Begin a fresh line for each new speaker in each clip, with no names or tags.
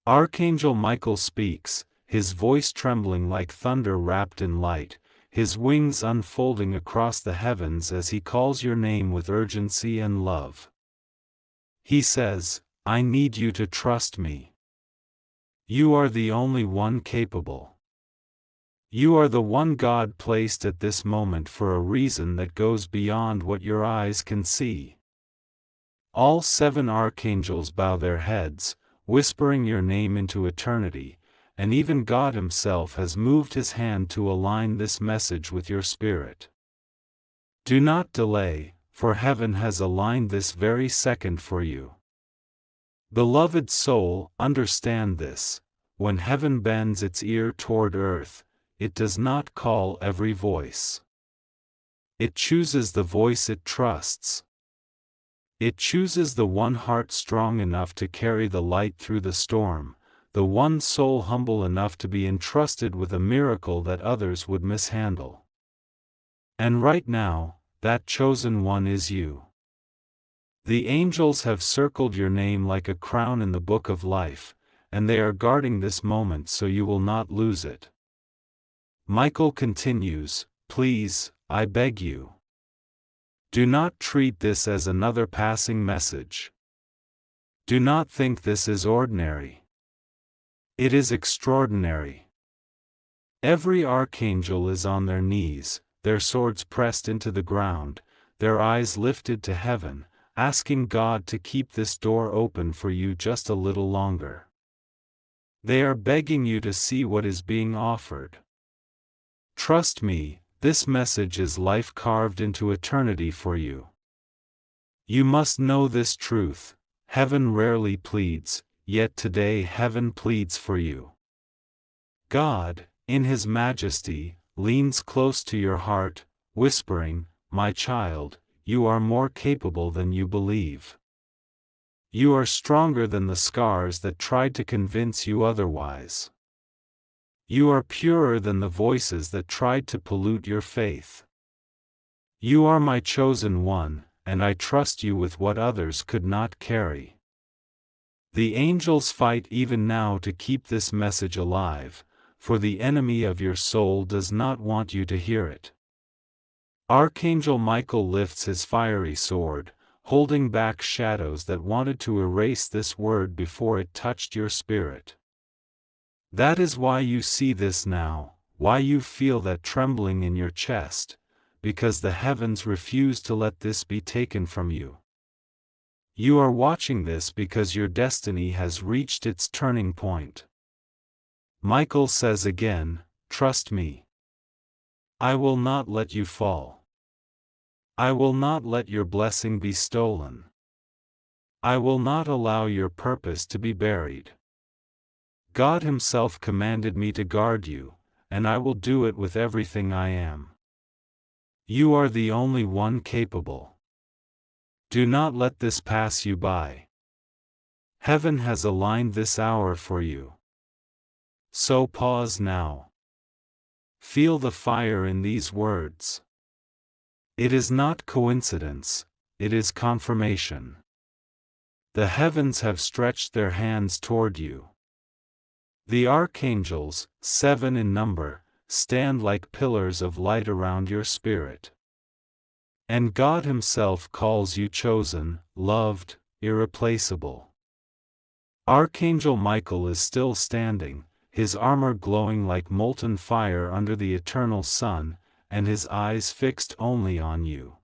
Archangel Michael speaks, his voice trembling like thunder wrapped in light, his wings unfolding across the heavens as he calls your name with urgency and love. He says, I need you to trust me. You are the only one capable. You are the one God placed at this moment for a reason that goes beyond what your eyes can see. All 7 archangels bow their heads, whispering your name into eternity, and even God Himself has moved His hand to align this message with your spirit. Do not delay, for heaven has aligned this very second for you. Beloved soul, understand this: when heaven bends its ear toward earth, it does not call every voice. It chooses the voice it trusts. It chooses the one heart strong enough to carry the light through the storm, the one soul humble enough to be entrusted with a miracle that others would mishandle. And right now, that chosen one is you. The angels have circled your name like a crown in the book of life, and they are guarding this moment so you will not lose it. Michael continues, please, I beg you. Do not treat this as another passing message. Do not think this is ordinary. It is extraordinary. Every archangel is on their knees, their swords pressed into the ground, their eyes lifted to heaven, asking God to keep this door open for you just a little longer. They are begging you to see what is being offered. Trust me, this message is life carved into eternity for you. You must know this truth: heaven rarely pleads, yet today heaven pleads for you. God, in His majesty, leans close to your heart, whispering, my child, you are more capable than you believe. You are stronger than the scars that tried to convince you otherwise. You are purer than the voices that tried to pollute your faith. You are my chosen one, and I trust you with what others could not carry. The angels fight even now to keep this message alive, for the enemy of your soul does not want you to hear it. Archangel Michael lifts his fiery sword, holding back shadows that wanted to erase this word before it touched your spirit. That is why you see this now, why you feel that trembling in your chest, because the heavens refuse to let this be taken from you. You are watching this because your destiny has reached its turning point. Michael says again, trust me. I will not let you fall. I will not let your blessing be stolen. I will not allow your purpose to be buried. God Himself commanded me to guard you, and I will do it with everything I am. You are the only one capable. Do not let this pass you by. Heaven has aligned this hour for you. So pause now. Feel the fire in these words. It is not coincidence, it is confirmation. The heavens have stretched their hands toward you. The archangels, 7 in number, stand like pillars of light around your spirit. And God Himself calls you chosen, loved, irreplaceable. Archangel Michael is still standing, his armor glowing like molten fire under the eternal sun, and his eyes fixed only on you.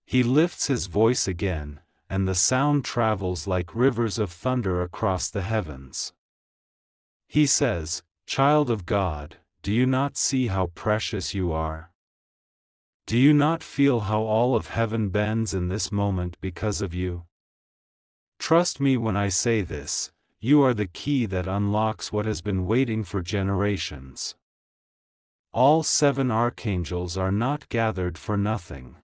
He lifts his voice again, and the sound travels like rivers of thunder across the heavens. He says, child of God, do you not see how precious you are? Do you not feel how all of heaven bends in this moment because of you? Trust me when I say this, you are the key that unlocks what has been waiting for generations. All 7 archangels are not gathered for nothing.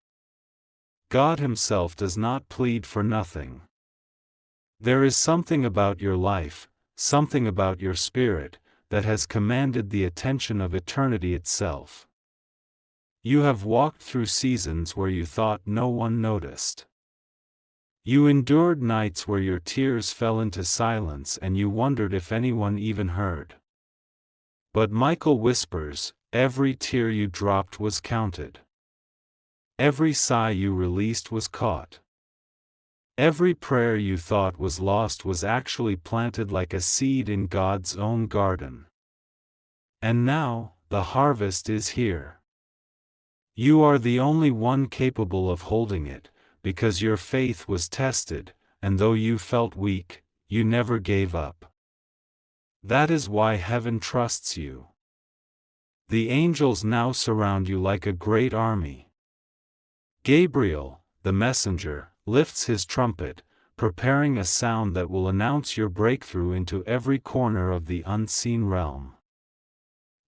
God Himself does not plead for nothing. There is something about your life, something about your spirit, that has commanded the attention of eternity itself. You have walked through seasons where you thought no one noticed. You endured nights where your tears fell into silence and you wondered if anyone even heard. But Michael whispers, every tear you dropped was counted. Every sigh you released was caught. Every prayer you thought was lost was actually planted like a seed in God's own garden. And now, the harvest is here. You are the only one capable of holding it, because your faith was tested, and though you felt weak, you never gave up. That is why heaven trusts you. The angels now surround you like a great army. Gabriel, the messenger, lifts his trumpet, preparing a sound that will announce your breakthrough into every corner of the unseen realm.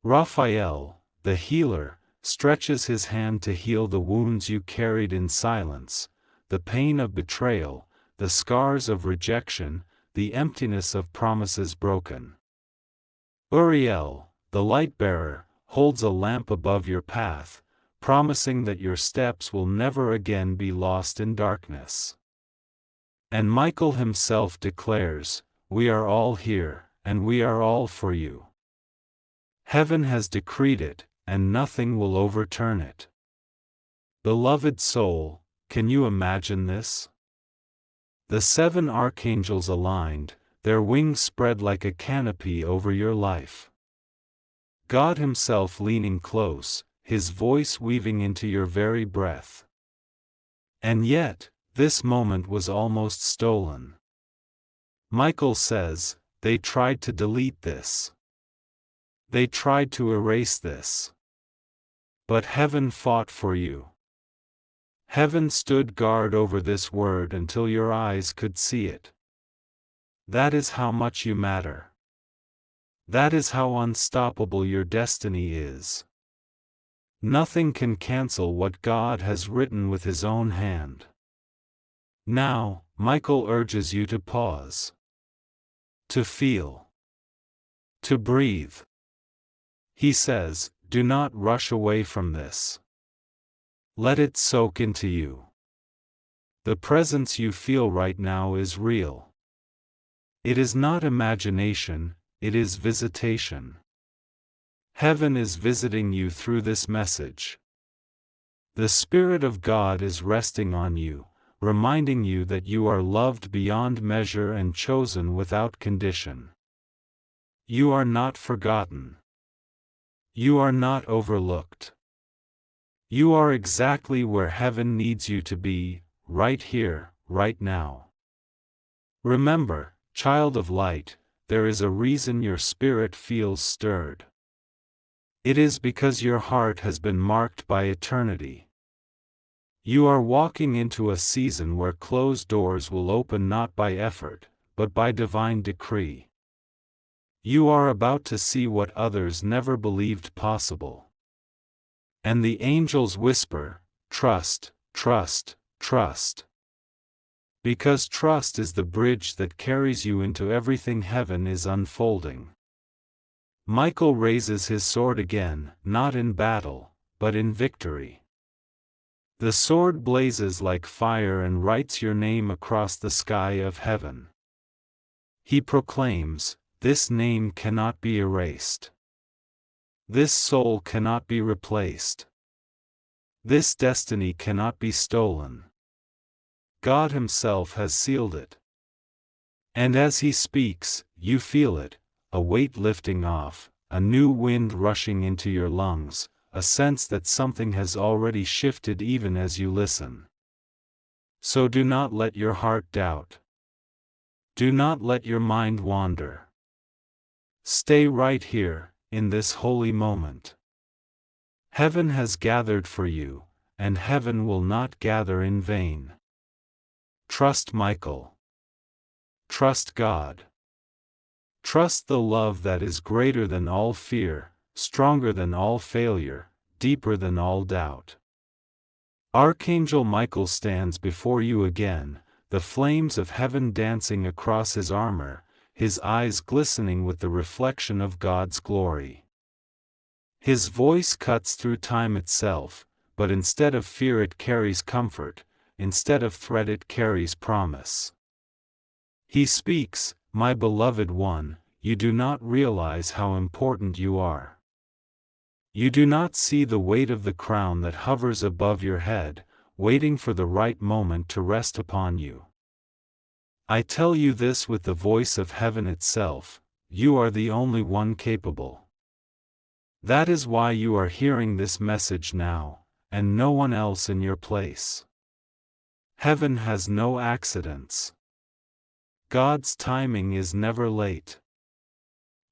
Raphael, the healer, stretches his hand to heal the wounds you carried in silence, the pain of betrayal, the scars of rejection, the emptiness of promises broken. Uriel, the light-bearer, holds a lamp above your path, promising that your steps will never again be lost in darkness. And Michael himself declares, we are all here, and we are all for you. Heaven has decreed it, and nothing will overturn it. Beloved soul, can you imagine this? The 7 archangels aligned, their wings spread like a canopy over your life. God himself leaning close, his voice weaving into your very breath. And yet, this moment was almost stolen. Michael says, they tried to delete this. They tried to erase this. But heaven fought for you. Heaven stood guard over this word until your eyes could see it. That is how much you matter. That is how unstoppable your destiny is. Nothing can cancel what God has written with his own hand. Now, Michael urges you to pause. To feel. To breathe. He says, do not rush away from this. Let it soak into you. The presence you feel right now is real. It is not imagination, it is visitation. Heaven is visiting you through this message. The Spirit of God is resting on you, reminding you that you are loved beyond measure and chosen without condition. You are not forgotten. You are not overlooked. You are exactly where heaven needs you to be, right here, right now. Remember, child of light, there is a reason your spirit feels stirred. It is because your heart has been marked by eternity. You are walking into a season where closed doors will open not by effort, but by divine decree. You are about to see what others never believed possible. And the angels whisper, trust, trust, trust. Because trust is the bridge that carries you into everything heaven is unfolding. Michael raises his sword again, not in battle, but in victory. The sword blazes like fire and writes your name across the sky of heaven. He proclaims, this name cannot be erased. This soul cannot be replaced. This destiny cannot be stolen. God himself has sealed it. And as he speaks, you feel it, a weight lifting off, a new wind rushing into your lungs, a sense that something has already shifted even as you listen. So do not let your heart doubt. Do not let your mind wander. Stay right here, in this holy moment. Heaven has gathered for you, and heaven will not gather in vain. Trust Michael. Trust God. Trust the love that is greater than all fear, stronger than all failure, deeper than all doubt. Archangel Michael stands before you again, the flames of heaven dancing across his armor, his eyes glistening with the reflection of God's glory. His voice cuts through time itself, but instead of fear it carries comfort, instead of threat it carries promise. He speaks, "My beloved one, you do not realize how important you are. You do not see the weight of the crown that hovers above your head, waiting for the right moment to rest upon you. I tell you this with the voice of heaven itself, you are the only one capable. That is why you are hearing this message now, and no one else in your place. Heaven has no accidents. God's timing is never late.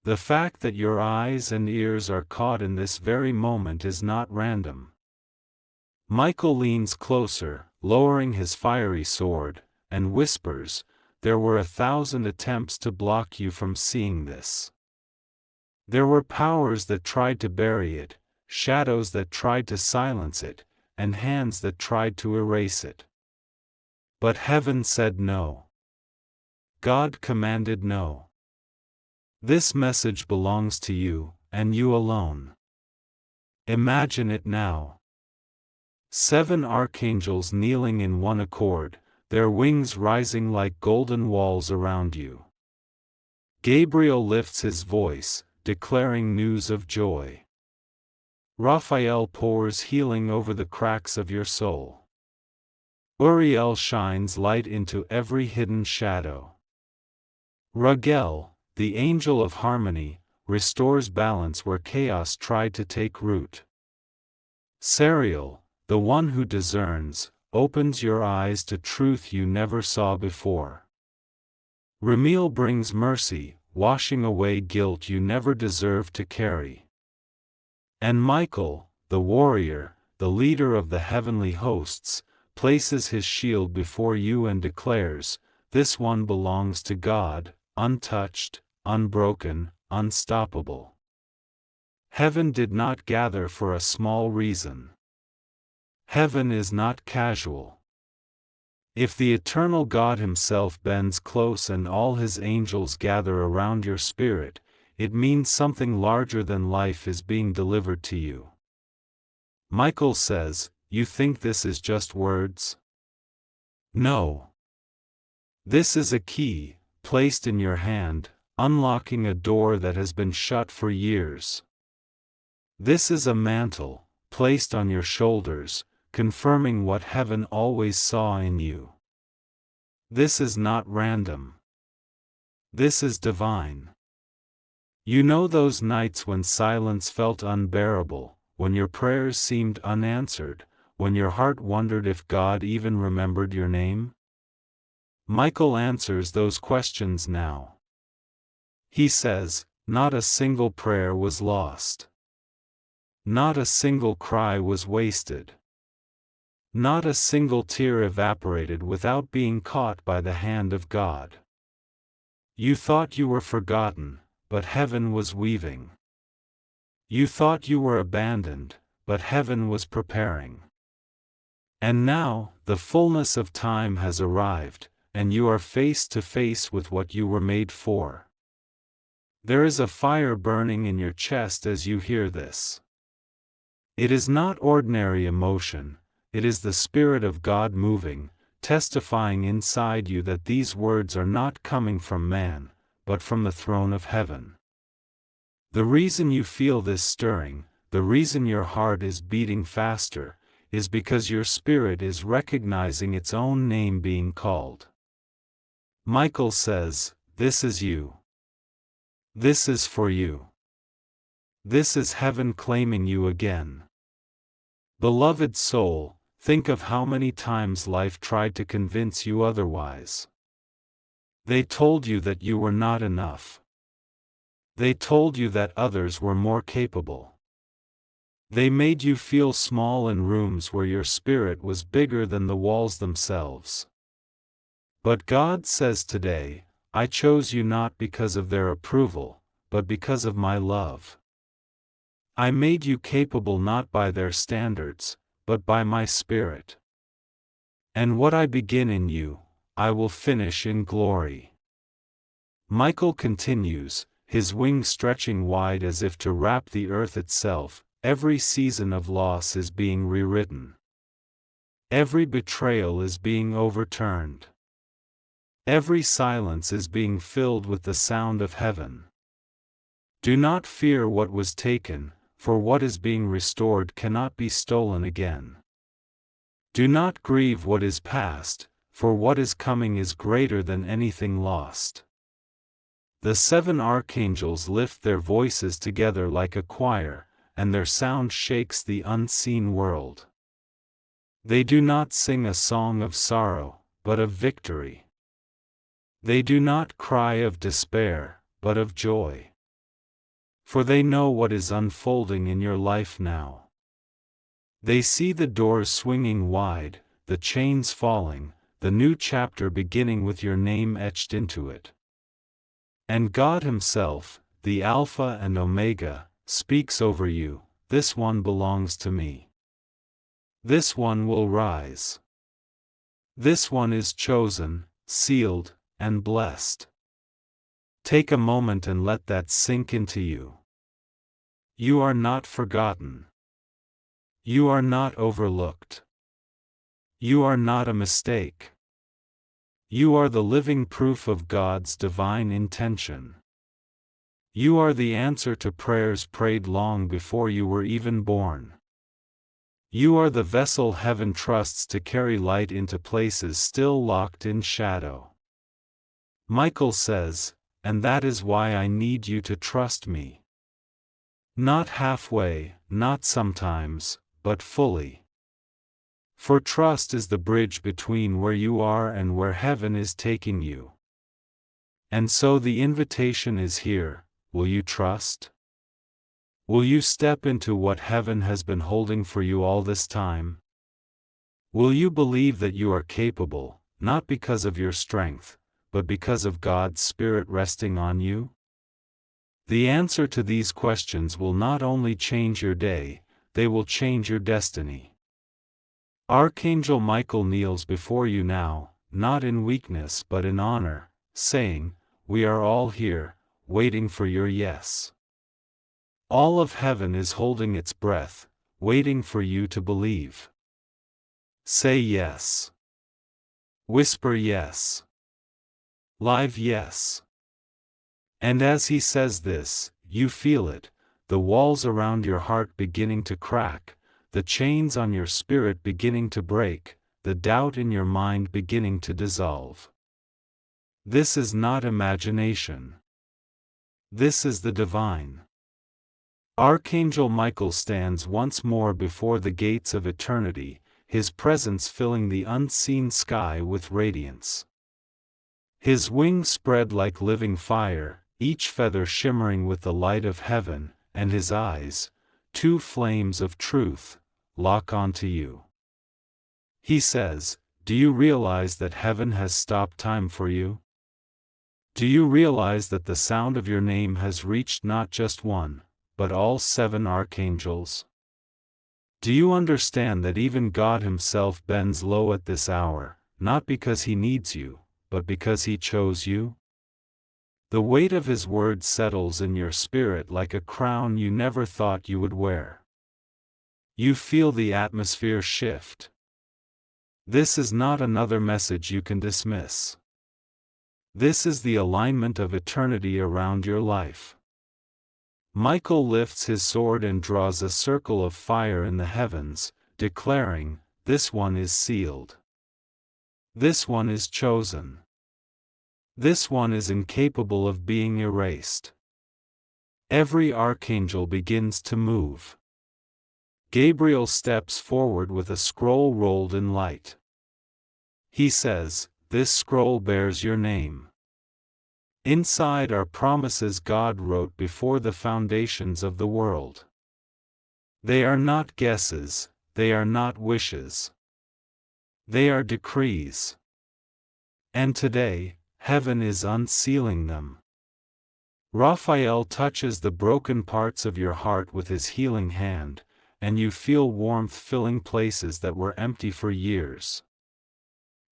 The fact that your eyes and ears are caught in this very moment is not random." Michael leans closer, lowering his fiery sword, and whispers, "There were 1,000 attempts to block you from seeing this. There were powers that tried to bury it, shadows that tried to silence it, and hands that tried to erase it. But heaven said no. God commanded no. This message belongs to you, and you alone. Imagine it now. 7 archangels kneeling in one accord, their wings rising like golden walls around you. Gabriel lifts his voice, declaring news of joy. Raphael pours healing over the cracks of your soul. Uriel shines light into every hidden shadow. Raguel, the angel of harmony, restores balance where chaos tried to take root. Sariel, the one who discerns, opens your eyes to truth you never saw before. Ramiel brings mercy, washing away guilt you never deserved to carry. And Michael, the warrior, the leader of the heavenly hosts, places his shield before you and declares, "This one belongs to God, untouched, unbroken, unstoppable." Heaven did not gather for a small reason. Heaven is not casual. If the eternal God himself bends close and all his angels gather around your spirit, it means something larger than life is being delivered to you. Michael says, "You think this is just words? No. This is a key, placed in your hand, unlocking a door that has been shut for years. This is a mantle, placed on your shoulders, confirming what heaven always saw in you. This is not random. This is divine. You know those nights when silence felt unbearable, when your prayers seemed unanswered, when your heart wondered if God even remembered your name? Michael answers those questions now. He says, not a single prayer was lost. Not a single cry was wasted. Not a single tear evaporated without being caught by the hand of God. You thought you were forgotten, but heaven was weaving. You thought you were abandoned, but heaven was preparing. And now, the fullness of time has arrived, and you are face to face with what you were made for. There is a fire burning in your chest as you hear this. It is not ordinary emotion, it is the Spirit of God moving, testifying inside you that these words are not coming from man, but from the throne of heaven. The reason you feel this stirring, the reason your heart is beating faster, is because your spirit is recognizing its own name being called. Michael says, "This is you. This is for you. This is heaven claiming you again." Beloved soul, think of how many times life tried to convince you otherwise. They told you that you were not enough. They told you that others were more capable. They made you feel small in rooms where your spirit was bigger than the walls themselves. But God says today, I chose you not because of their approval, but because of my love. I made you capable not by their standards, but by my Spirit. And what I begin in you, I will finish in glory. Michael continues, his wings stretching wide as if to wrap the earth itself. Every season of loss is being rewritten. Every betrayal is being overturned. Every silence is being filled with the sound of heaven. Do not fear what was taken, for what is being restored cannot be stolen again. Do not grieve what is past, for what is coming is greater than anything lost. The 7 archangels lift their voices together like a choir, and their sound shakes the unseen world. They do not sing a song of sorrow, but of victory. They do not cry of despair, but of joy. For they know what is unfolding in your life now. They see the doors swinging wide, the chains falling, the new chapter beginning with your name etched into it. And God Himself, the Alpha and Omega, speaks over you, "This one belongs to me. This one will rise. This one is chosen, sealed, and blessed." Take a moment and let that sink into you. You are not forgotten. You are not overlooked. You are not a mistake. You are the living proof of God's divine intention. You are the answer to prayers prayed long before you were even born. You are the vessel heaven trusts to carry light into places still locked in shadow. Michael says, "And that is why I need you to trust me. Not halfway, not sometimes, but fully. For trust is the bridge between where you are and where heaven is taking you." And so the invitation is here: will you trust? Will you step into what heaven has been holding for you all this time? Will you believe that you are capable, not because of your strength, but because of God's Spirit resting on you? The answer to these questions will not only change your day, they will change your destiny. Archangel Michael kneels before you now, not in weakness but in honor, saying, "We are all here, waiting for your yes." All of heaven is holding its breath, waiting for you to believe. Say yes. Whisper yes. Live yes. And as he says this, you feel it, the walls around your heart beginning to crack, the chains on your spirit beginning to break, the doubt in your mind beginning to dissolve. This is not imagination. This is the divine. Archangel Michael stands once more before the gates of eternity, his presence filling the unseen sky with radiance. His wings spread like living fire, each feather shimmering with the light of heaven, and his eyes, 2 flames of truth, lock onto you. He says, "Do you realize that heaven has stopped time for you? Do you realize that the sound of your name has reached not just one, but all 7 archangels? Do you understand that even God Himself bends low at this hour, not because He needs you, but because He chose you?" The weight of His word settles in your spirit like a crown you never thought you would wear. You feel the atmosphere shift. This is not another message you can dismiss. This is the alignment of eternity around your life. Michael lifts his sword and draws a circle of fire in the heavens, declaring, "This one is sealed. This one is chosen. This one is incapable of being erased." Every archangel begins to move. Gabriel steps forward with a scroll rolled in light. He says, "This scroll bears your name. Inside are promises God wrote before the foundations of the world. They are not guesses, they are not wishes. They are decrees. And today, heaven is unsealing them." Raphael touches the broken parts of your heart with his healing hand, and you feel warmth filling places that were empty for years.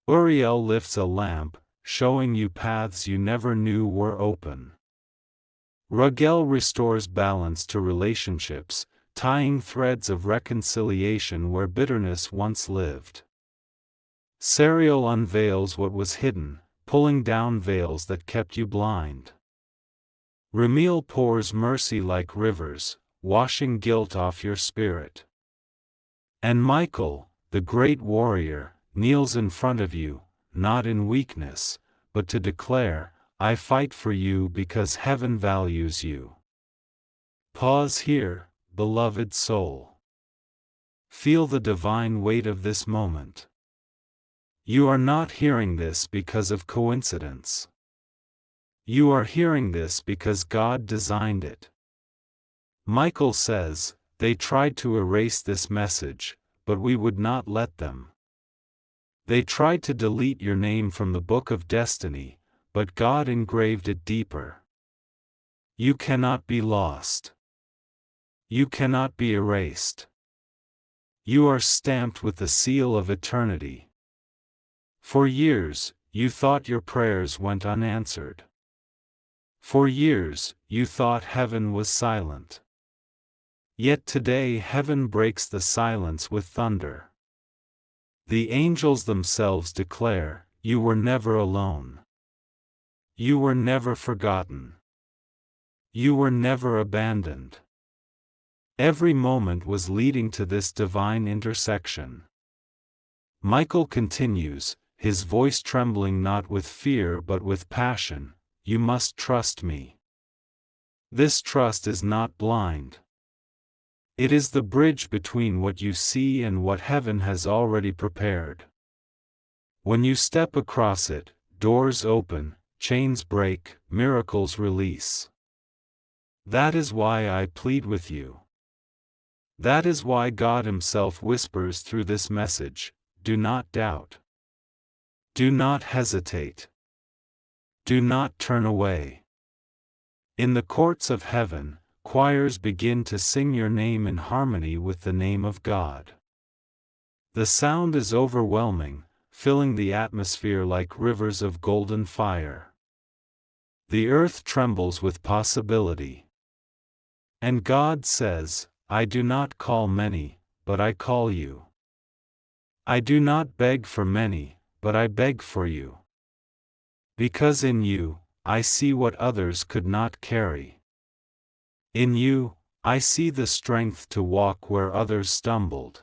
Uriel lifts a lamp, showing you paths you never knew were open. Raguel restores balance to relationships, tying threads of reconciliation where bitterness once lived. Sariel unveils what was hidden, pulling down veils that kept you blind. Ramiel pours mercy like rivers, washing guilt off your spirit. And Michael, the great warrior, kneels in front of you, not in weakness, but to declare, I fight for you because heaven values you. Pause here, beloved soul. Feel the divine weight of this moment. You are not hearing this because of coincidence. You are hearing this because God designed it. Michael says, they tried to erase this message, but we would not let them. They tried to delete your name from the book of destiny, but God engraved it deeper. You cannot be lost. You cannot be erased. You are stamped with the seal of eternity. For years, you thought your prayers went unanswered. For years, you thought heaven was silent. Yet today heaven breaks the silence with thunder. The angels themselves declare, you were never alone. You were never forgotten. You were never abandoned. Every moment was leading to this divine intersection. Michael continues, his voice trembling not with fear but with passion, you must trust me. This trust is not blind. It is the bridge between what you see and what heaven has already prepared. When you step across it, doors open, chains break, miracles release. That is why I plead with you. That is why God Himself whispers through this message, do not doubt. Do not hesitate. Do not turn away. In the courts of heaven, choirs begin to sing your name in harmony with the name of God. The sound is overwhelming, filling the atmosphere like rivers of golden fire. The earth trembles with possibility. And God says, I do not call many, but I call you. I do not beg for many, but I beg for you. Because in you, I see what others could not carry. In you, I see the strength to walk where others stumbled.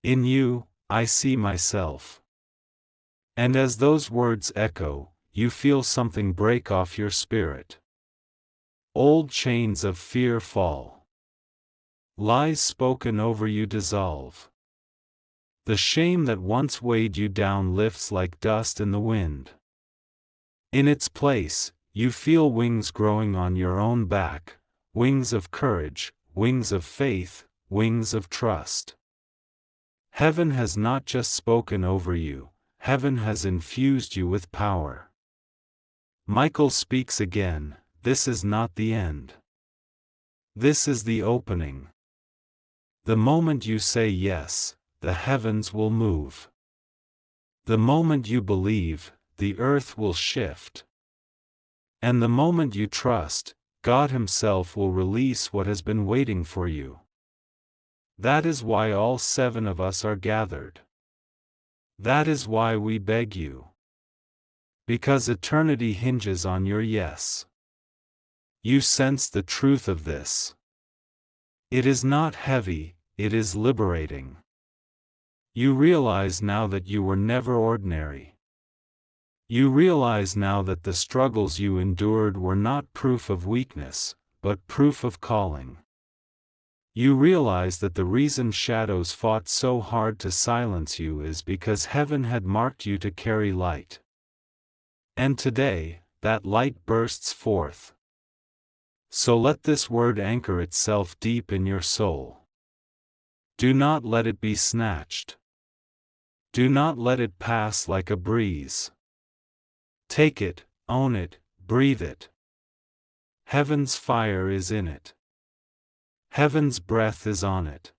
In you, I see myself. And as those words echo, you feel something break off your spirit. Old chains of fear fall. Lies spoken over you dissolve. The shame that once weighed you down lifts like dust in the wind. In its place, you feel wings growing on your own back. Wings of courage, wings of faith, wings of trust. Heaven has not just spoken over you, heaven has infused you with power. Michael speaks again, this is not the end. This is the opening. The moment you say yes, the heavens will move. The moment you believe, the earth will shift. And the moment you trust, God Himself will release what has been waiting for you. That is why all 7 of us are gathered. That is why we beg you. Because eternity hinges on your yes. You sense the truth of this. It is not heavy, it is liberating. You realize now that you were never ordinary. You realize now that the struggles you endured were not proof of weakness, but proof of calling. You realize that the reason shadows fought so hard to silence you is because heaven had marked you to carry light. And today, that light bursts forth. So let this word anchor itself deep in your soul. Do not let it be snatched. Do not let it pass like a breeze. Take it, own it, breathe it. Heaven's fire is in it. Heaven's breath is on it.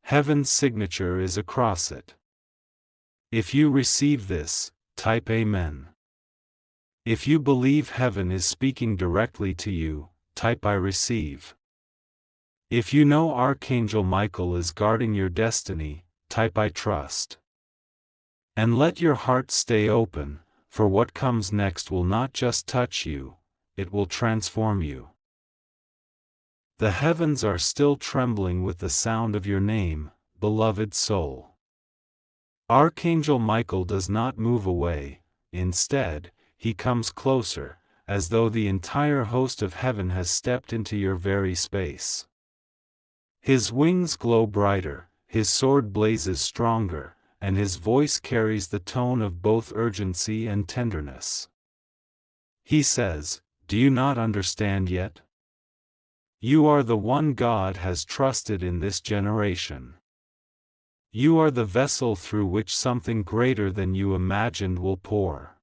Heaven's signature is across it. If you receive this, type Amen. If you believe heaven is speaking directly to you, type I receive. If you know Archangel Michael is guarding your destiny, type I trust. And let your heart stay open, for what comes next will not just touch you, it will transform you. The heavens are still trembling with the sound of your name, beloved soul. Archangel Michael does not move away, instead, he comes closer, as though the entire host of heaven has stepped into your very space. His wings glow brighter, his sword blazes stronger, and his voice carries the tone of both urgency and tenderness. He says, "Do you not understand yet? You are the one God has trusted in this generation. You are the vessel through which something greater than you imagined will pour."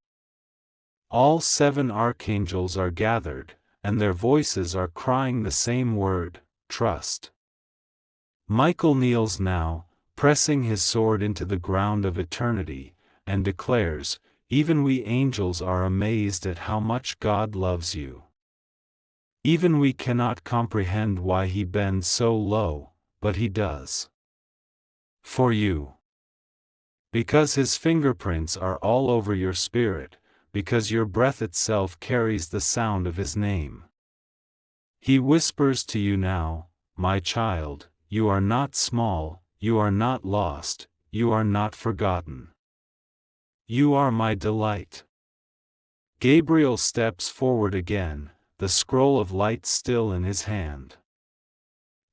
All 7 archangels are gathered, and their voices are crying the same word, trust. Michael kneels now, pressing his sword into the ground of eternity, and declares, "Even we angels are amazed at how much God loves you. Even we cannot comprehend why he bends so low, but he does. For you. Because his fingerprints are all over your spirit, because your breath itself carries the sound of his name. He whispers to you now, my child, you are not small, you are not lost, you are not forgotten. You are my delight." Gabriel steps forward again, the scroll of light still in his hand.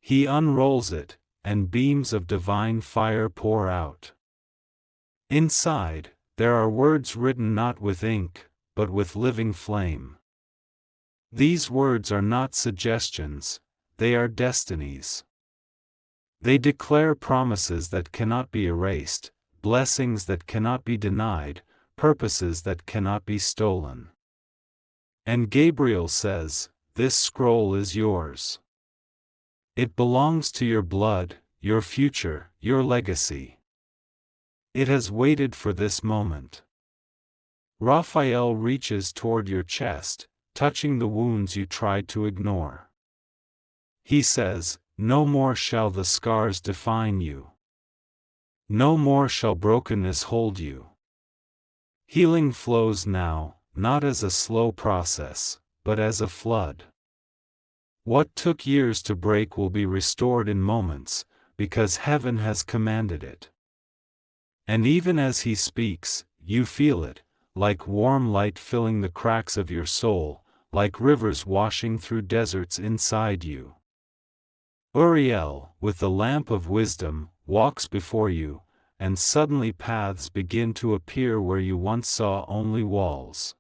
He unrolls it, and beams of divine fire pour out. Inside, there are words written not with ink, but with living flame. These words are not suggestions, they are destinies. They declare promises that cannot be erased, blessings that cannot be denied, purposes that cannot be stolen. And Gabriel says, "This scroll is yours. It belongs to your blood, your future, your legacy. It has waited for this moment." Raphael reaches toward your chest, touching the wounds you tried to ignore. He says, "No more shall the scars define you. No more shall brokenness hold you." Healing flows now, not as a slow process, but as a flood. What took years to break will be restored in moments, because heaven has commanded it. And even as he speaks, you feel it, like warm light filling the cracks of your soul, like rivers washing through deserts inside you. Uriel, with the lamp of wisdom, walks before you, and suddenly paths begin to appear where you once saw only walls.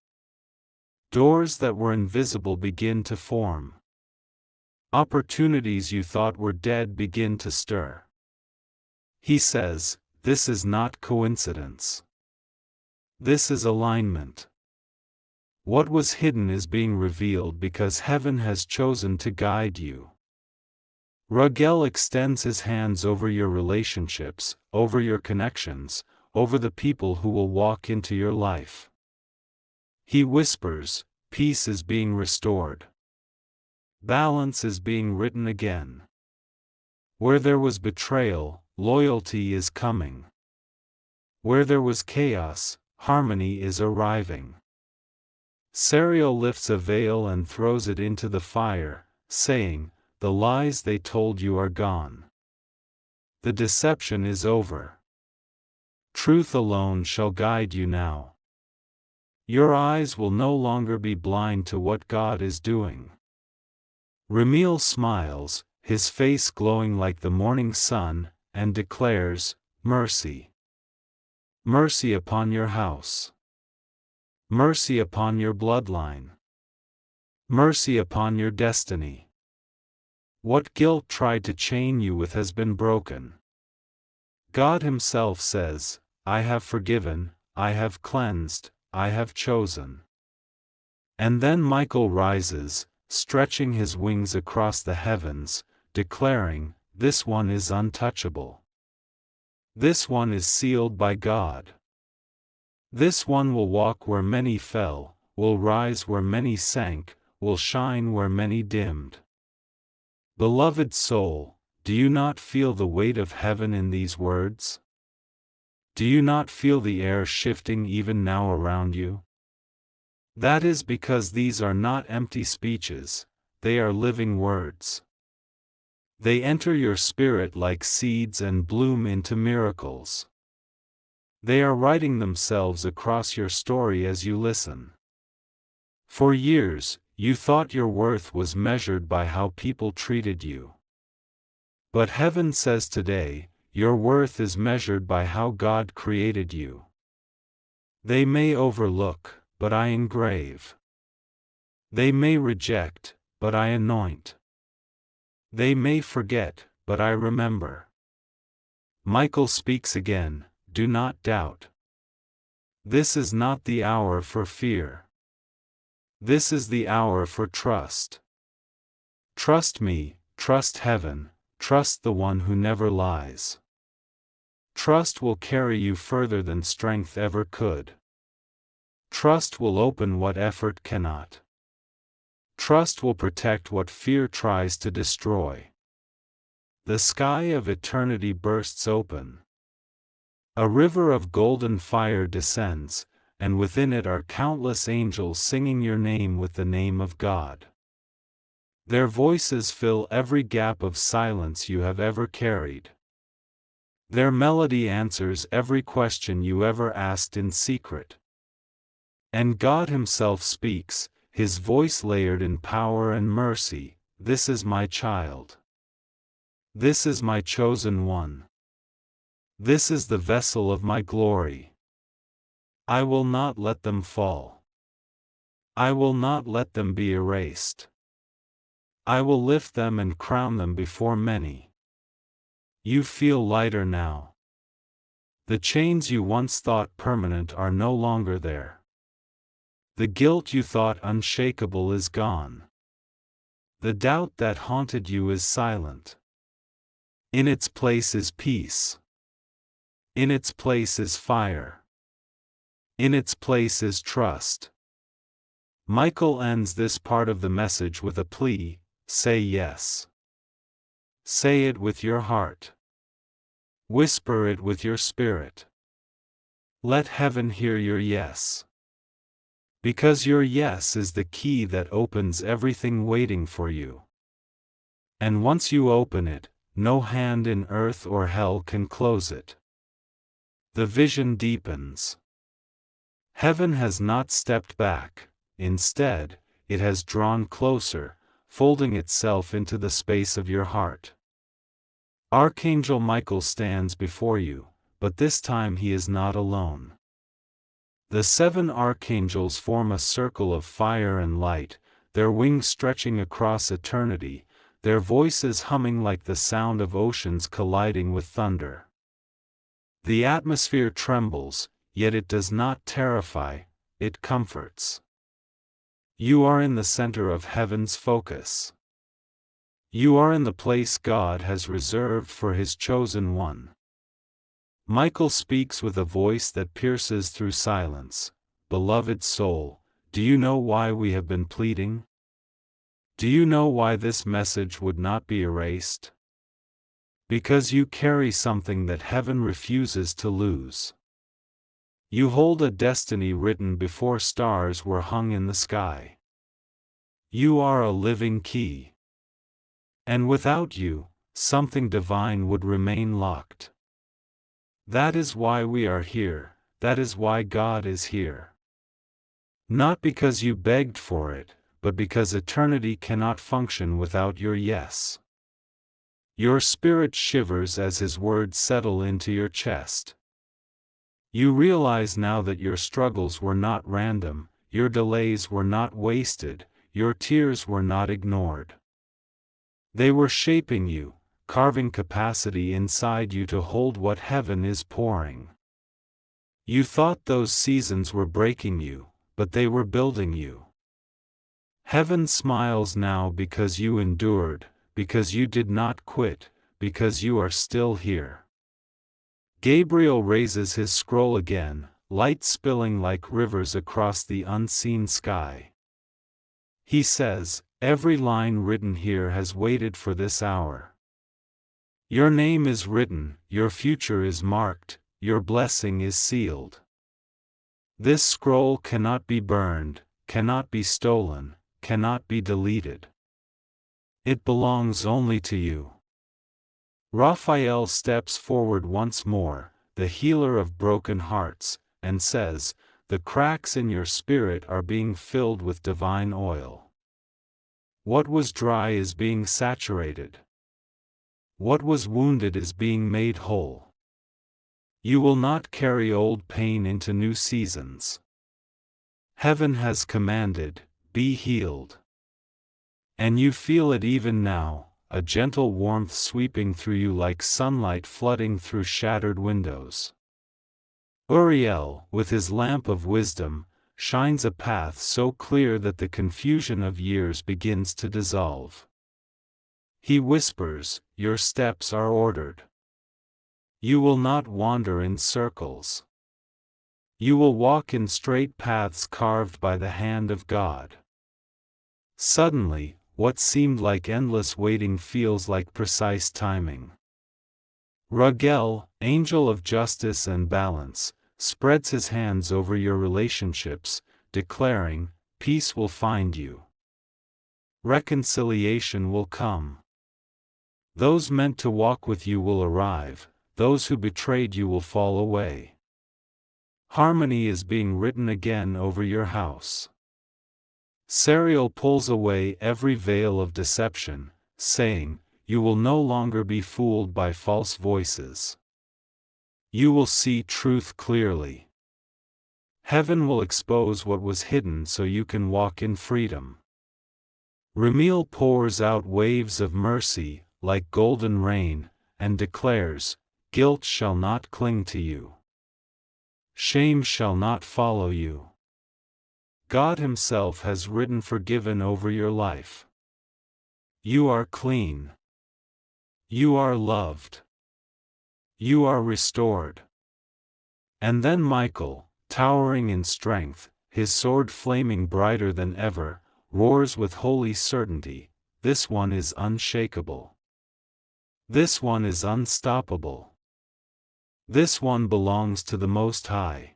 Doors that were invisible begin to form. Opportunities you thought were dead begin to stir. He says, "This is not coincidence. This is alignment. What was hidden is being revealed because heaven has chosen to guide you." Raguel extends his hands over your relationships, over your connections, over the people who will walk into your life. He whispers, "Peace is being restored. Balance is being written again. Where there was betrayal, loyalty is coming. Where there was chaos, harmony is arriving." Sariel lifts a veil and throws it into the fire, saying, "The lies they told you are gone. The deception is over. Truth alone shall guide you now. Your eyes will no longer be blind to what God is doing." Ramiel smiles, his face glowing like the morning sun, and declares, "Mercy. Mercy upon your house. Mercy upon your bloodline. Mercy upon your destiny. What guilt tried to chain you with has been broken. God himself says, "I have forgiven, I have cleansed, I have chosen." And then Michael rises, stretching his wings across the heavens, declaring, "This one is untouchable. This one is sealed by God. This one will walk where many fell, will rise where many sank, will shine where many dimmed." Beloved soul, do you not feel the weight of heaven in these words? Do you not feel the air shifting even now around you? That is because these are not empty speeches, they are living words. They enter your spirit like seeds and bloom into miracles. They are writing themselves across your story as you listen. For years, you thought your worth was measured by how people treated you. But heaven says today, your worth is measured by how God created you. They may overlook, but I engrave. They may reject, but I anoint. They may forget, but I remember. Michael speaks again, do not doubt. This is not the hour for fear. This is the hour for trust. Trust me, trust heaven, trust the one who never lies. Trust will carry you further than strength ever could. Trust will open what effort cannot. Trust will protect what fear tries to destroy. The sky of eternity bursts open. A river of golden fire descends, and within it are countless angels singing your name with the name of God. Their voices fill every gap of silence you have ever carried. Their melody answers every question you ever asked in secret. And God Himself speaks, His voice layered in power and mercy, "This is my child. This is my chosen one. This is the vessel of my glory. I will not let them fall. I will not let them be erased. I will lift them and crown them before many." You feel lighter now. The chains you once thought permanent are no longer there. The guilt you thought unshakable is gone. The doubt that haunted you is silent. In its place is peace. In its place is fire. In its place is trust. Michael ends this part of the message with a plea: say yes. Say it with your heart. Whisper it with your spirit. Let heaven hear your yes. Because your yes is the key that opens everything waiting for you. And once you open it, no hand in earth or hell can close it. The vision deepens. Heaven has not stepped back, instead, it has drawn closer, folding itself into the space of your heart. Archangel Michael stands before you, but this time he is not alone. The 7 archangels form a circle of fire and light, their wings stretching across eternity, their voices humming like the sound of oceans colliding with thunder. The atmosphere trembles, yet it does not terrify, it comforts. You are in the center of heaven's focus. You are in the place God has reserved for His chosen one. Michael speaks with a voice that pierces through silence. Beloved soul, do you know why we have been pleading? Do you know why this message would not be erased? Because you carry something that heaven refuses to lose. You hold a destiny written before stars were hung in the sky. You are a living key. And without you, something divine would remain locked. That is why we are here, that is why God is here. Not because you begged for it, but because eternity cannot function without your yes. Your spirit shivers as His words settle into your chest. You realize now that your struggles were not random, your delays were not wasted, your tears were not ignored. They were shaping you, carving capacity inside you to hold what heaven is pouring. You thought those seasons were breaking you, but they were building you. Heaven smiles now because you endured, because you did not quit, because you are still here. Gabriel raises his scroll again, light spilling like rivers across the unseen sky. He says, every line written here has waited for this hour. Your name is written, your future is marked, your blessing is sealed. This scroll cannot be burned, cannot be stolen, cannot be deleted. It belongs only to you. Raphael steps forward once more, the healer of broken hearts, and says, "The cracks in your spirit are being filled with divine oil. What was dry is being saturated. What was wounded is being made whole. You will not carry old pain into new seasons. Heaven has commanded, be healed. And you feel it even now, a gentle warmth sweeping through you like sunlight flooding through shattered windows. Uriel, with his lamp of wisdom, shines a path so clear that the confusion of years begins to dissolve. He whispers, your steps are ordered. You will not wander in circles. You will walk in straight paths carved by the hand of God. Suddenly, what seemed like endless waiting feels like precise timing. Raguel, angel of justice and balance, spreads his hands over your relationships, declaring, peace will find you. Reconciliation will come. Those meant to walk with you will arrive, those who betrayed you will fall away. Harmony is being written again over your house. Sariel pulls away every veil of deception, saying, you will no longer be fooled by false voices. You will see truth clearly. Heaven will expose what was hidden so you can walk in freedom. Ramiel pours out waves of mercy, like golden rain, and declares, guilt shall not cling to you. Shame shall not follow you. God Himself has written forgiven over your life. You are clean. You are loved. You are restored. And then Michael, towering in strength, his sword flaming brighter than ever, roars with holy certainty, this one is unshakable. This one is unstoppable. This one belongs to the Most High.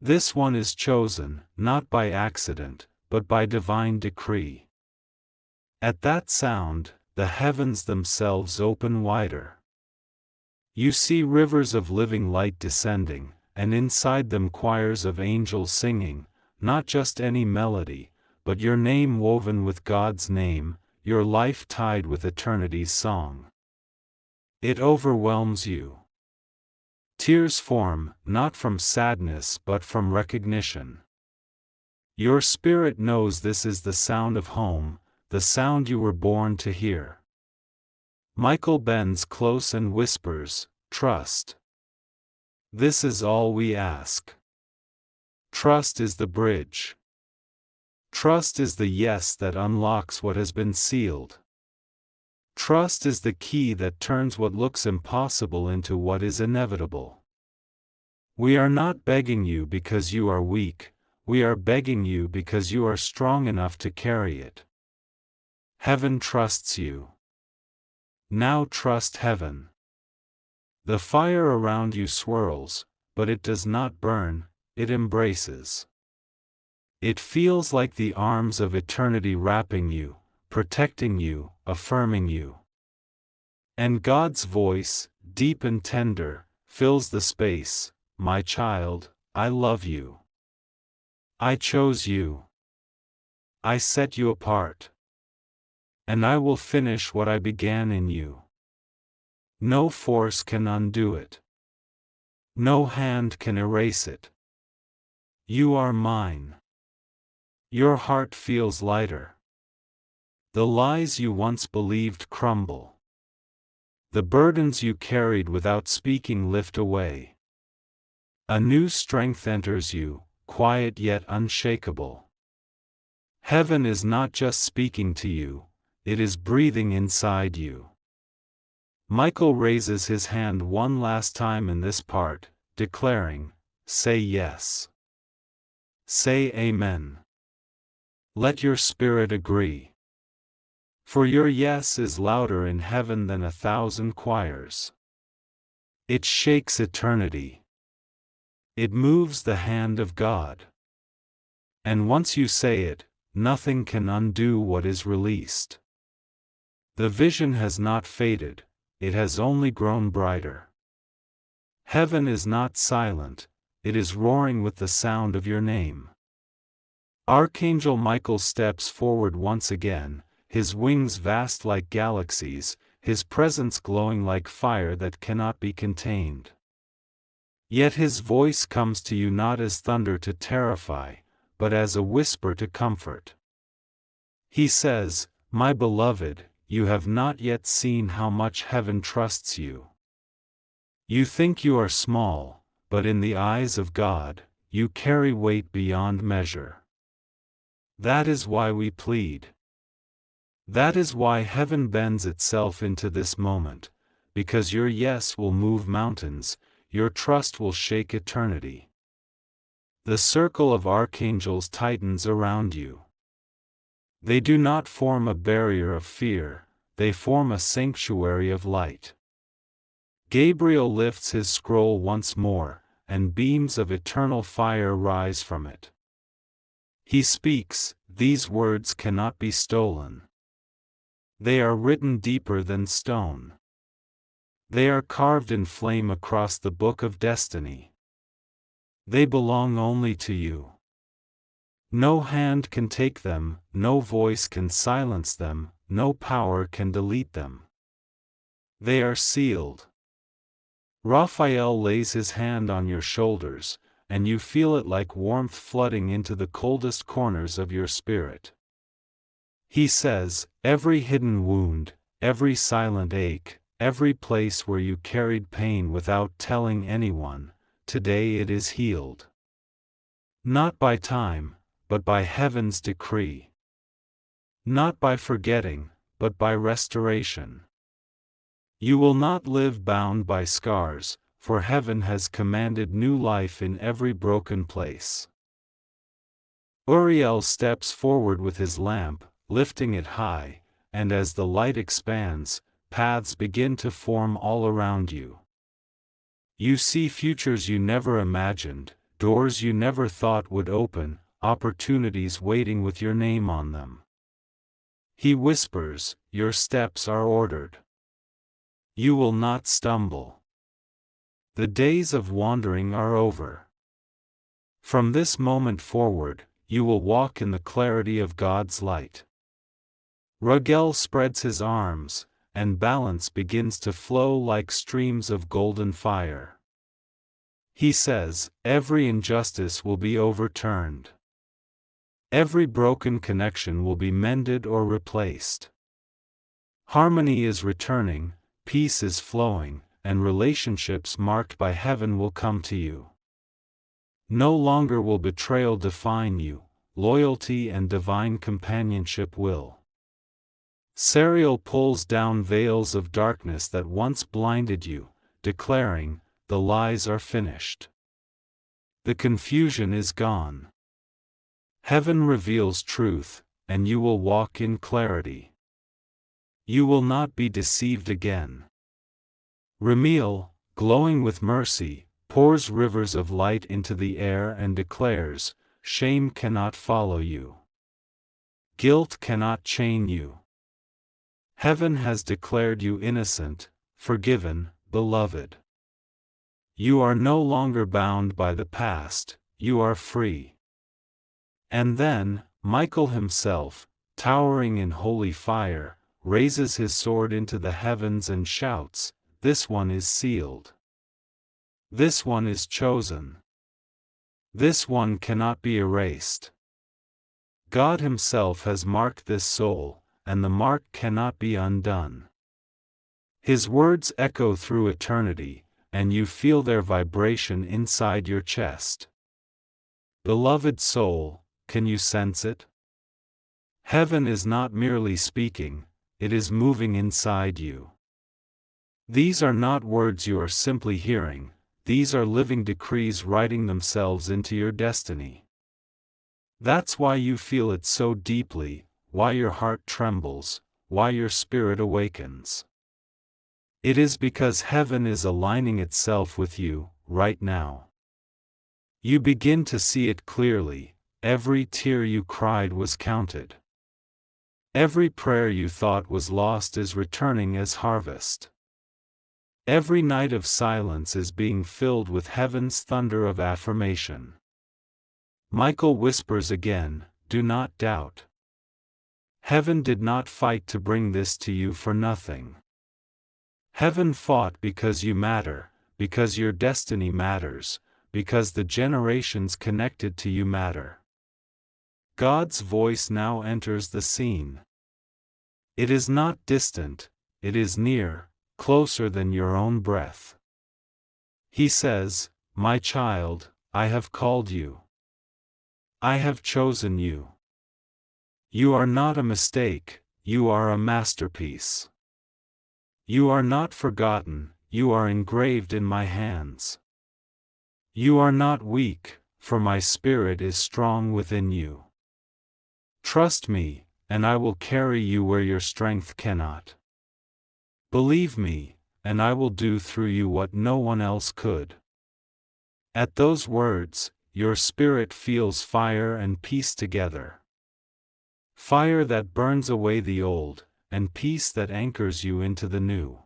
This one is chosen, not by accident, but by divine decree. At that sound, the heavens themselves open wider. You see rivers of living light descending, and inside them choirs of angels singing, not just any melody, but your name woven with God's name, your life tied with eternity's song. It overwhelms you. Tears form, not from sadness but from recognition. Your spirit knows this is the sound of home, the sound you were born to hear. Michael bends close and whispers, trust. This is all we ask. Trust is the bridge. Trust is the yes that unlocks what has been sealed. Trust is the key that turns what looks impossible into what is inevitable. We are not begging you because you are weak, we are begging you because you are strong enough to carry it. Heaven trusts you. Now trust heaven. The fire around you swirls, but it does not burn, it embraces. It feels like the arms of eternity wrapping you, protecting you, affirming you. And God's voice, deep and tender, fills the space, my child, I love you. I chose you. I set you apart. And I will finish what I began in you. No force can undo it. No hand can erase it. You are mine. Your heart feels lighter. The lies you once believed crumble. The burdens you carried without speaking lift away. A new strength enters you, quiet yet unshakable. Heaven is not just speaking to you, it is breathing inside you. Michael raises his hand one last time in this part, declaring, say yes. Say amen. Let your spirit agree. For your yes is louder in heaven than 1,000 choirs. It shakes eternity. It moves the hand of God. And once you say it, nothing can undo what is released. The vision has not faded, it has only grown brighter. Heaven is not silent, it is roaring with the sound of your name. Archangel Michael steps forward once again, his wings vast like galaxies, his presence glowing like fire that cannot be contained. Yet his voice comes to you not as thunder to terrify, but as a whisper to comfort. He says, "My beloved, you have not yet seen how much heaven trusts you. You think you are small, but in the eyes of God, you carry weight beyond measure. That is why we plead. That is why heaven bends itself into this moment, because your yes will move mountains, your trust will shake eternity. The circle of archangels tightens around you. They do not form a barrier of fear, they form a sanctuary of light. Gabriel lifts his scroll once more, and beams of eternal fire rise from it. He speaks, these words cannot be stolen. They are written deeper than stone. They are carved in flame across the book of destiny. They belong only to you. No hand can take them, no voice can silence them, no power can delete them. They are sealed. Raphael lays his hand on your shoulders, and you feel it like warmth flooding into the coldest corners of your spirit. He says, every hidden wound, every silent ache, every place where you carried pain without telling anyone, today it is healed. Not by time, but by heaven's decree. Not by forgetting, but by restoration. You will not live bound by scars, for heaven has commanded new life in every broken place. Uriel steps forward with his lamp, lifting it high, and as the light expands, paths begin to form all around you. You see futures you never imagined, doors you never thought would open, opportunities waiting with your name on them. He whispers, your steps are ordered. You will not stumble. The days of wandering are over. From this moment forward, you will walk in the clarity of God's light. Raguel spreads his arms, and balance begins to flow like streams of golden fire. He says, every injustice will be overturned. Every broken connection will be mended or replaced. Harmony is returning, peace is flowing, and relationships marked by heaven will come to you. No longer will betrayal define you, loyalty and divine companionship will. Sariel pulls down veils of darkness that once blinded you, declaring, the lies are finished. The confusion is gone. Heaven reveals truth, and you will walk in clarity. You will not be deceived again. Ramiel, glowing with mercy, pours rivers of light into the air and declares, shame cannot follow you. Guilt cannot chain you. Heaven has declared you innocent, forgiven, beloved. You are no longer bound by the past, you are free. And then, Michael himself, towering in holy fire, raises his sword into the heavens and shouts, this one is sealed. This one is chosen. This one cannot be erased. God himself has marked this soul, and the mark cannot be undone. His words echo through eternity, and you feel their vibration inside your chest. Beloved soul, can you sense it? Heaven is not merely speaking, it is moving inside you. These are not words you are simply hearing, these are living decrees writing themselves into your destiny. That's why you feel it so deeply, why your heart trembles, why your spirit awakens. It is because heaven is aligning itself with you, right now. You begin to see it clearly. Every tear you cried was counted. Every prayer you thought was lost is returning as harvest. Every night of silence is being filled with heaven's thunder of affirmation. Michael whispers again, "Do not doubt. Heaven did not fight to bring this to you for nothing. Heaven fought because you matter, because your destiny matters, because the generations connected to you matter." God's voice now enters the scene. It is not distant, it is near, closer than your own breath. He says, "My child, I have called you. I have chosen you. You are not a mistake, you are a masterpiece. You are not forgotten, you are engraved in my hands. You are not weak, for my spirit is strong within you. Trust me, and I will carry you where your strength cannot. Believe me, and I will do through you what no one else could." At those words, your spirit feels fire and peace together. Fire that burns away the old, and peace that anchors you into the new.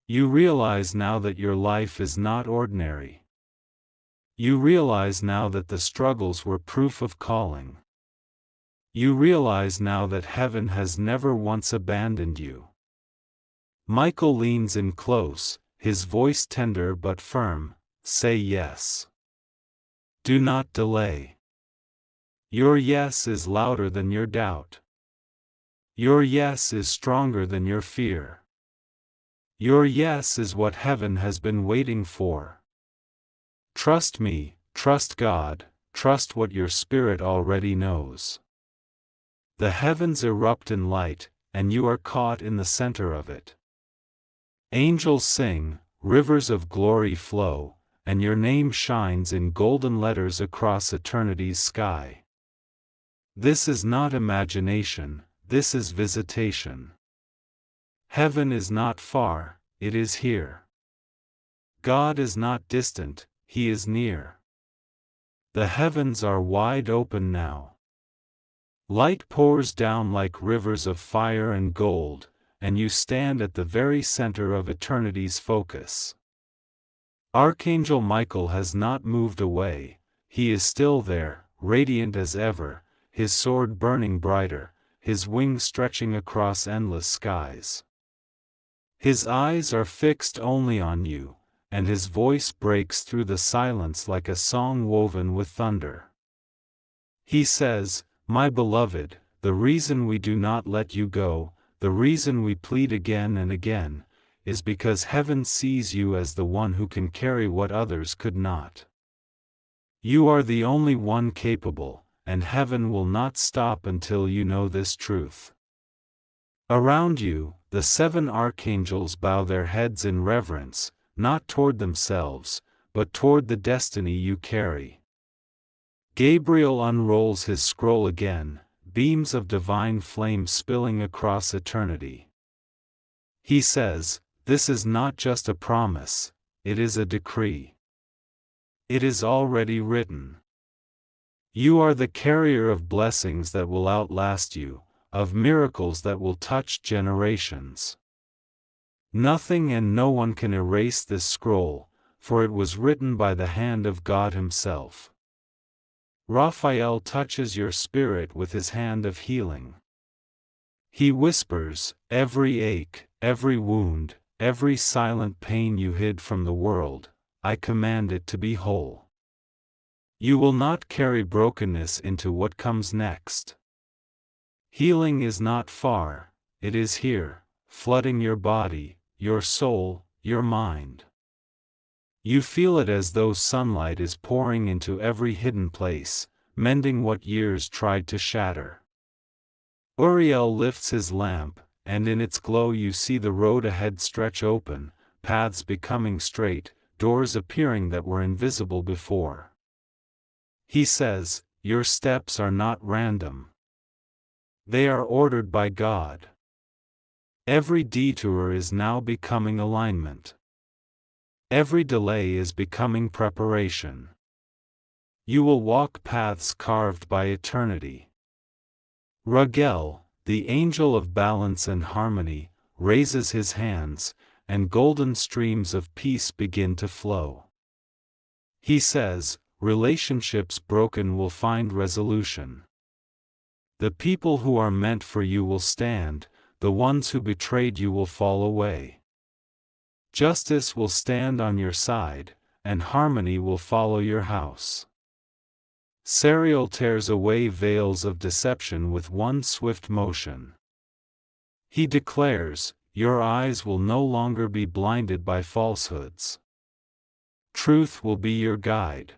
You realize now that your life is not ordinary. You realize now that the struggles were proof of calling. You realize now that heaven has never once abandoned you. Michael leans in close, his voice tender but firm, "Say yes. Do not delay. Your yes is louder than your doubt. Your yes is stronger than your fear. Your yes is what heaven has been waiting for. Trust me, trust God, trust what your spirit already knows." The heavens erupt in light, and you are caught in the center of it. Angels sing, rivers of glory flow, and your name shines in golden letters across eternity's sky. This is not imagination, this is visitation. Heaven is not far, it is here. God is not distant, He is near. The heavens are wide open now. Light pours down like rivers of fire and gold, and you stand at the very center of eternity's focus. Archangel Michael has not moved away, he is still there, radiant as ever, his sword burning brighter, his wings stretching across endless skies. His eyes are fixed only on you, and his voice breaks through the silence like a song woven with thunder. He says, "My beloved, the reason we do not let you go, the reason we plead again and again, is because heaven sees you as the one who can carry what others could not. You are the only one capable, and heaven will not stop until you know this truth." Around you, the 7 archangels bow their heads in reverence, not toward themselves, but toward the destiny you carry. Gabriel unrolls his scroll again, beams of divine flame spilling across eternity. He says, "This is not just a promise, it is a decree. It is already written. You are the carrier of blessings that will outlast you, of miracles that will touch generations. Nothing and no one can erase this scroll, for it was written by the hand of God Himself." Raphael touches your spirit with his hand of healing. He whispers, "Every ache, every wound, every silent pain you hid from the world, I command it to be whole. You will not carry brokenness into what comes next. Healing is not far, it is here, flooding your body, your soul, your mind. You feel it as though sunlight is pouring into every hidden place, mending what years tried to shatter." Uriel lifts his lamp, and in its glow you see the road ahead stretch open, paths becoming straight, doors appearing that were invisible before. He says, "Your steps are not random. They are ordered by God. Every detour is now becoming alignment. Every delay is becoming preparation. You will walk paths carved by eternity. Raguel, the angel of balance and harmony, raises his hands, and golden streams of peace begin to flow. He says, relationships broken will find resolution. The people who are meant for you will stand, the ones who betrayed you will fall away. Justice will stand on your side, and harmony will follow your house. Serial tears away veils of deception with one swift motion. He declares, your eyes will no longer be blinded by falsehoods. Truth will be your guide.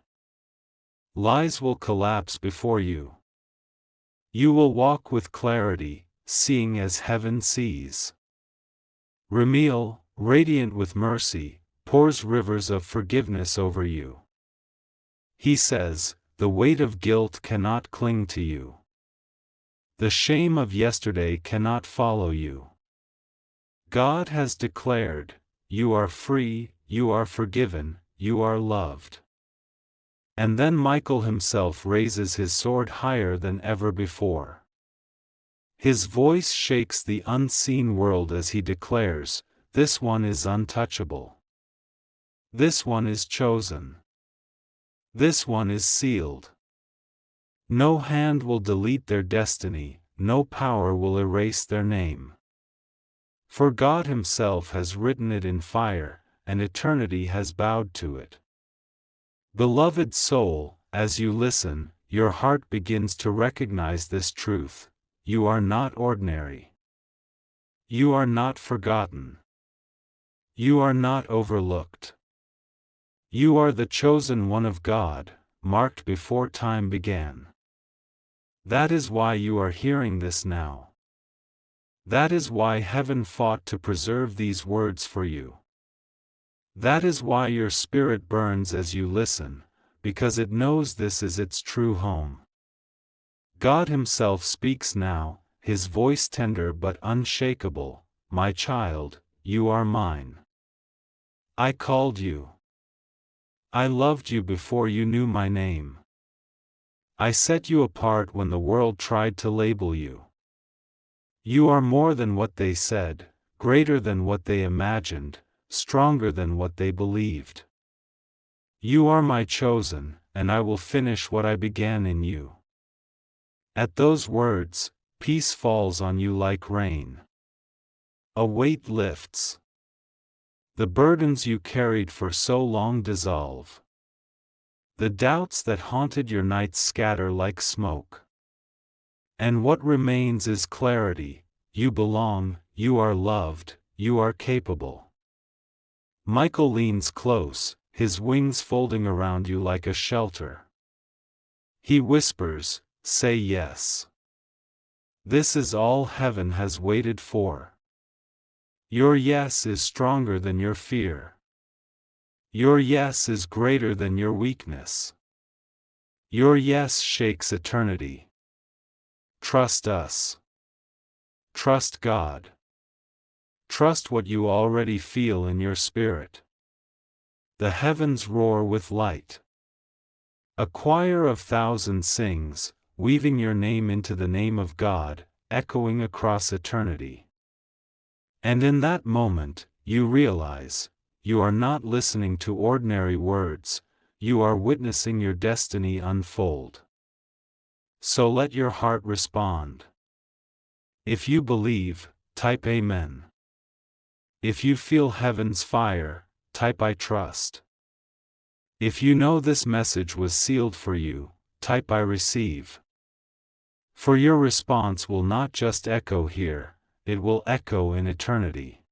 Lies will collapse before you. You will walk with clarity, seeing as heaven sees. Ramiel, radiant with mercy, pours rivers of forgiveness over you. He says, the weight of guilt cannot cling to you. The shame of yesterday cannot follow you. God has declared, you are free, you are forgiven, you are loved. And then Michael himself raises his sword higher than ever before. His voice shakes the unseen world as he declares, this one is untouchable. This one is chosen. This one is sealed. No hand will delete their destiny, no power will erase their name. For God himself has written it in fire, and eternity has bowed to it. Beloved soul, as you listen, your heart begins to recognize this truth: you are not ordinary. You are not forgotten. You are not overlooked. You are the chosen one of God, marked before time began. That is why you are hearing this now. That is why heaven fought to preserve these words for you. That is why your spirit burns as you listen, because it knows this is its true home. God himself speaks now, his voice tender but unshakable, my child, you are mine. I called you. I loved you before you knew my name. I set you apart when the world tried to label you. You are more than what they said, greater than what they imagined, stronger than what they believed. You are my chosen, and I will finish what I began in you. At those words, peace falls on you like rain. A weight lifts. The burdens you carried for so long dissolve. The doubts that haunted your nights scatter like smoke. And what remains is clarity: you belong, you are loved, you are capable. Michael leans close, his wings folding around you like a shelter. He whispers, say yes. This is all heaven has waited for. Your yes is stronger than your fear. Your yes is greater than your weakness. Your yes shakes eternity. Trust us. Trust God. Trust what you already feel in your spirit. The heavens roar with light. A choir of thousands sings, weaving your name into the name of God, echoing across eternity. And in that moment, you realize, you are not listening to ordinary words, you are witnessing your destiny unfold. So let your heart respond. If you believe, type Amen. If you feel heaven's fire, type I trust. If you know this message was sealed for you, type I receive. For your response will not just echo here, it will echo in eternity.